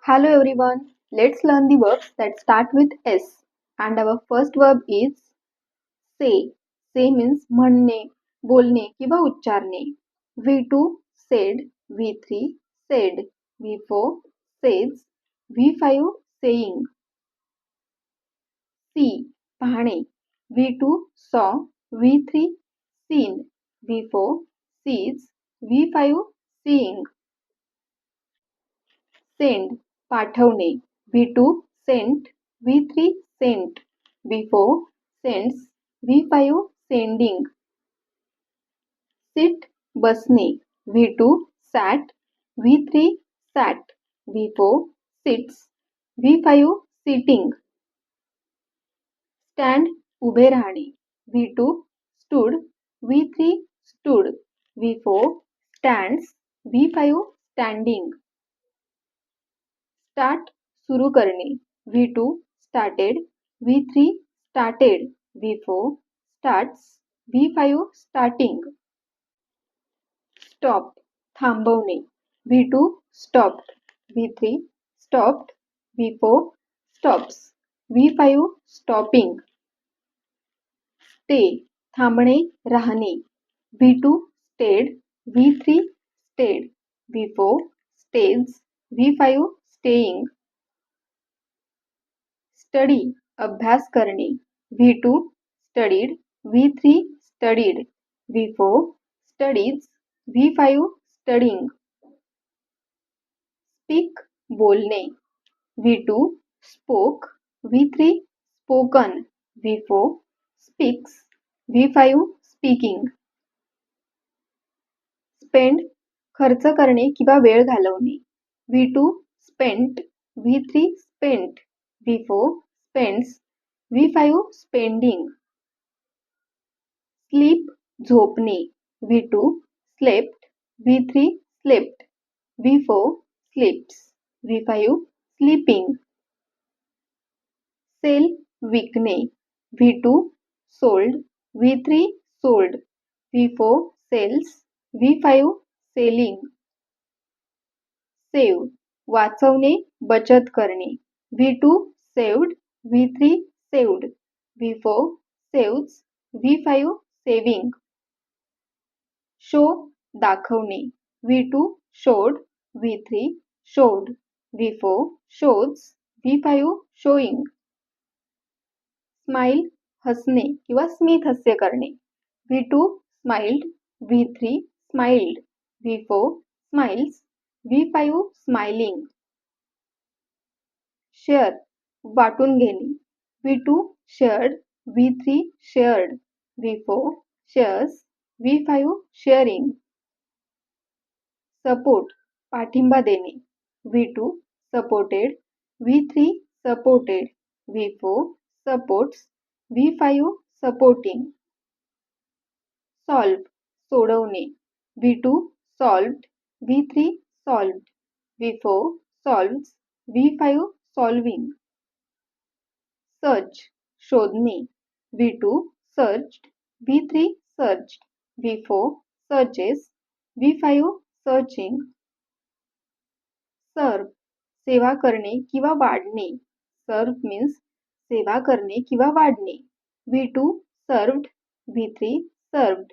Hello everyone. Let's learn the verbs that start with S. And our first verb is say. Say means म्हणणे, बोलणे किंवा उच्चारणे. V2 said, V3 said, V4 says, V5 saying. See पाहणे. V2 saw, V3 seen, V4 sees, V5 seeing. Send पाठवणे. V2 sent, V3 sent, V4 sends, V5 sending. Sit बसणे. V2 sat, V3 sat, V4 sits, V5 sitting. Stand उभे राहणे. V2 stood, V3 stood, V4 stands, V5 standing. Start सुरू करणे. V2 started, V3 started, V4 starts, V5 starting. Stop थांबवणे. V2 stopped, V3 stopped, V4 stops, V5 stopping. Stay थांबणे राहणे. V2 stayed, V3 stayed, V4 stays, V5 staying. Study अभ्यास करणे. V2 studied, V3 studied, V4 studies, V5 studying. Speak बोलणे. V2 spoke, V3 spoken, V4 speaks, V5 speaking. Spend खर्च करणे किंवा वेळ घालवणे. V2 spent, V3 spent, V4 spends, V5 spending. Sleep झोपणे. V2 slept, V3 slept, V4 sleeps, V5 sleeping. Sell विकणे. V2 sold, V3 sold, V4 sells, V5 selling. Save वाचवणे, बचत करणे. V2 saved, V3 saved, V4 saves, V5 saving. Show दाखवणे. V2 showed, V3 showed, V4 shows, V5 showing. Smile हसणे किंवा स्मित हास्य करणे. V2 smiled, V3 smiled, V4 smiles, V5 smiling. Share वाटून घेणे. V2 shared, V3 shared, V4 shares, V5 sharing. Support पाठिंबा देणे. V2 supported, V3 supported, V4 supports, V5 supporting. Solve सोडवणे. V2 solved, V3 solved, V4 solves, V5 solving. Search शोधणे. V2 searched, V3 searched, V4 searches, V5 searching. Serve सेवा करणे किंवा वाढणे. Serve means सेवा करणे किंवा वाढणे. V2 served, V3 served,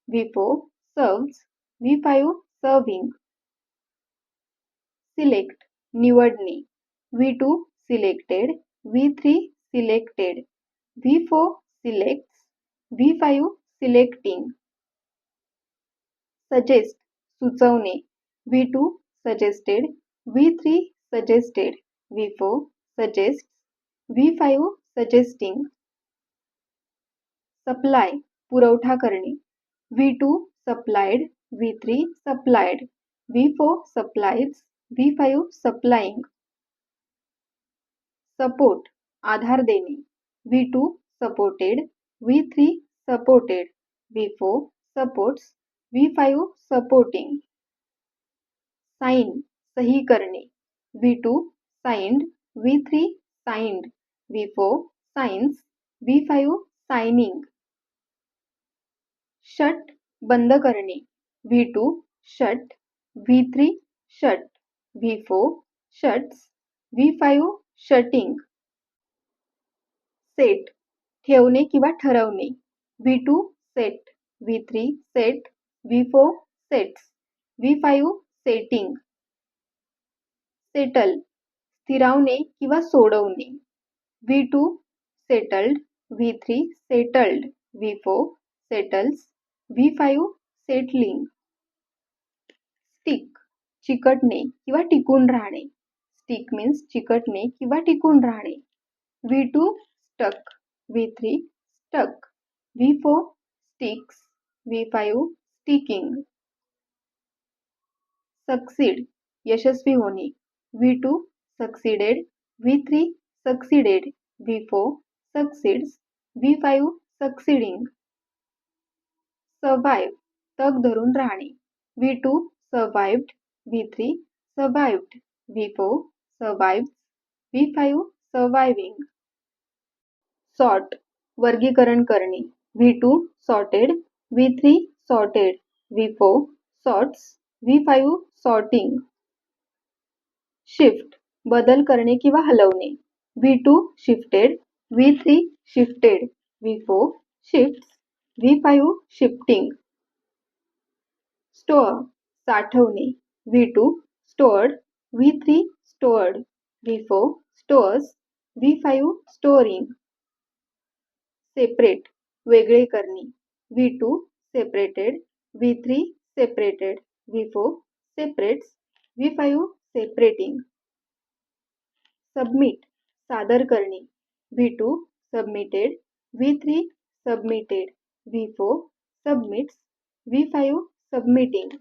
V4 serves, V5 serving. Select निवडणे. V2 selected, V3 selected, V4 selects, V5 selecting. Suggest सुचवणे. V2 suggested, V3 suggested, V4 suggests, V5 suggesting. Supply पुरवठा करणे. V2 supplied, V3 supplied, V4 supplies, V5 supplying. Support आधार देणे. V2 supported, V3 supported, V4 supports, V5 supporting. Sign सही करणे. V2 signed, V3 signed, V4 signs, V5 signing. Shut बंद करणे. V2 shut, V3 shut, V4 shuts, V5 shutting. Set ठेवणे किंवा ठरवणे. V2 set, V3 set, V4 sets, V5 setting. Settle स्थिरावणे किंवा सोडवणे. V2 settled, V3 settled, V4 settles, V5 settling. Stick चिकटणे किंवा टिकून राहणे. स्टिक मीन्स चिकटणे किंवा टिकून राहणे. V2 stuck, V3 stuck, V4 sticks, V5 sticking. Succeed यशस्वी होणे. V2 succeeded, V3 succeeded, V4 succeeds, V5 succeeding. Survive तग धरून राहणे. V2 सर्व्हाइव्ड, V3 सर्व्हाइव्ड, V4 सर्व्हाइव्स, V5 surviving. Sort वर्गीकरण करणे. V2 sorted, V3 sorted, V4 sorts, V5 sorting. Shift बदल करणे किंवा हलवणे. V2 shifted, V3 shifted, V4 shifts, V5 shifting. Store साठवणे. V2 stored, V3 stored, V4 stores, V5 storing. Separate वेगळे करणे. V2 separated, V3 separated, V4 separates, V5 separating. Submit सादर करणे. V2 submitted, V3 submitted, V4 submits, V5 submitting.